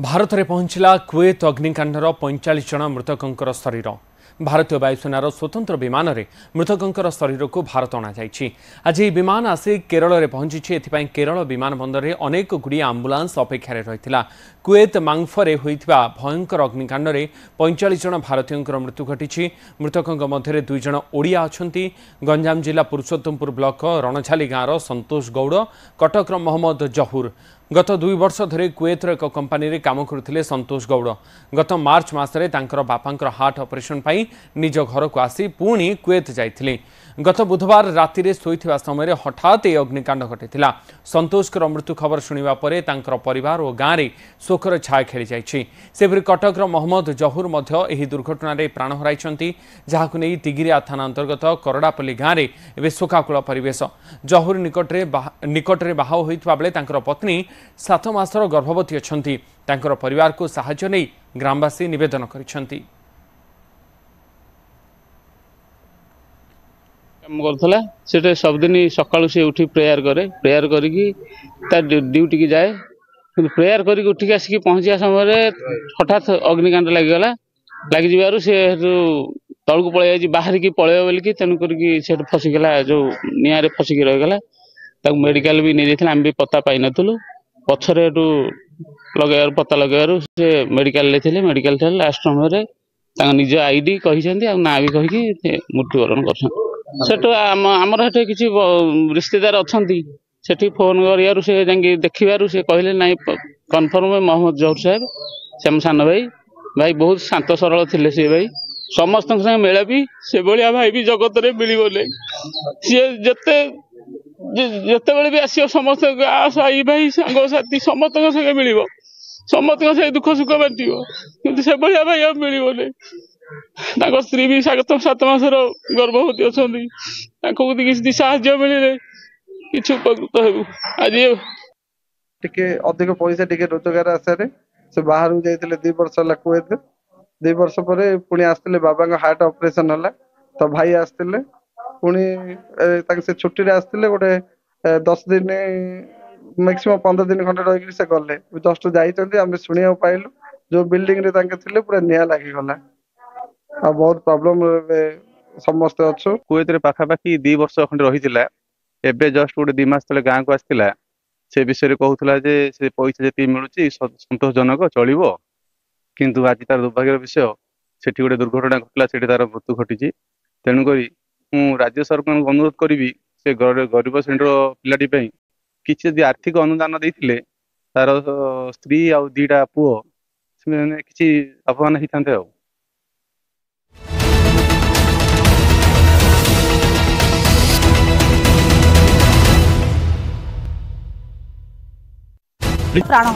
भारत में पहुंचला कुवेत अग्निकांडर 45 जन मृतकों शरीर। भारतीय वायुसेनार स्वतंत्र विमान में मृतकों शरीर को भारत अणाई। आज यह विमान आसी केरल में पहुंची। एथिपाई केरल विमान बंदर में अनेक गुड़ी आंबुलांस अपेक्षा रही। कुवेत मांगफरे होइथिबा भयंकर अग्निकांड में 45 जन भारतीयों मृत्यु घटी। मृतकों मध्य 2 जन ओडिया अछंती। गंजाम जिला पुरुषोत्तमपुर ब्लॉक रणझाली गाँवर संतोष गौड़, कटकर मोहम्मद जहुर। गत 2 वर्ष धरे कुवेतर एक कंपानी रे काम करुथिले संतोष गौड़। गत मार्च मासरे तांकर बापांकर हार्ट ऑपरेशन पाई निज घर को आसी पुणी कुवेत जाइथिले। गत बुधवार राति रे सोइथिबा समय हठात ए अग्निकांड घटिथिला। संतोषकर मृत्यु खबर शुणिबा परे तांकर परिवार और गाँव में शोकर छाया खेली जाइछि। सेपरि कटकर मोहम्मद जहुर मध्य एही दुर्घटना रे प्राण हराइछंती, जाहाकु नै तिगिरिया थाना अंतर्गत करडापल्ली गाँव में एबे शोकाकुल परिवेश। जहुर निकटरे बाहा होइथिबा बेले तांकर पत्नी 7 मासर गर्भवती अछंती। तांकर परिवार को साहाय्य नै ग्रामवासी निवेदन करिसंती। काम करथला सेटे सब दिन सकाळु से उठी प्रेयर करे। प्रेयर करिकी ता ड्यूटी की जाए। प्रेयर करिकी उठी आसिकी पहुंचिया समय हठात अग्निकांड लागिगला। लागि जिबारु से तळକୁ पळै जाई बाहर की पळै बोल की तनु करकी सेट फसी गेला। जो निया रे फसी के रह गेला। ताक मेडिकल भी नै जेथिला। हम भी पता पाइ नथुलु। पछरे लगेयार पता लगेयारु से मेडिकल ले थिले। मेडिकल थे लास्ट समय रे तांग निज आईडी कहिसेंती आ ना भी कहिकी मृत्युवरण करछन। सेटो आमर हेटे किछि रिश्तेदार अछंती। सेठी फोन करियारु से जांगी देखिबारु से कहले नाही कन्फर्म मोहम्मद जहुर साहब से हम सान भाई बहुत शांत सरल थिले। से भाई समस्त संगे मेला भी से भलिया भाई भी जगत रे मिलिबो नै। से जते बेले भी आसियो समस्त साई भाई संग साथी समस्त संगे मिलिबो। समस्त से दुख सुख बांटिबो। किंतु से भलिया भाई अब मिलिबो नै। ताको स्त्री भी 7 मासर गर्भवती अछंती। ताको किछि साहाय्य मिलिले किछु उपकृत हेबु। आज टिके अधिक पैसा टिके रोजगार आसारे से बाहर जाइथिले 2 वर्ष ला कुवेत। 2 वर्ष परे पुणी आस्तिले बाबा का हार्ट ऑपरेशन होला। तो भाई आस्तिले पुणी ताके से छुट्टी रे आस्तिले गोटे 10 दिन मैक्सिमम 15 दिन खंडे रही से गले। जस्ट जाइछंती आमे सुनिया पाइलु जो बिल्डिंग रे ताके थिले पूरा निया लागि गला। आ बहुत प्रॉब्लम समस्त अच्छो। कुवेत रे पाखापाखि 2 वर्ष खंडे रही। एबे जस्ट गोटे 2 मास तले गाँ को आसला। से विषय कहूला जे से पैसा जी मिलूँ संतोषजनक चलो। किंतु आज तार दुर्भाग्यर विषय सेठी गोटे दुर्घटना घटला। सेठी तार मृत्यु घटी। तेणुक मु राज्य सरकार को अनुरोध करी से गरीब श्रेणी पिलाटी किसी यदि आर्थिक अनुदान देते तार स्त्री आ 2टा पुओ से किसी लाभवान होता। प्राण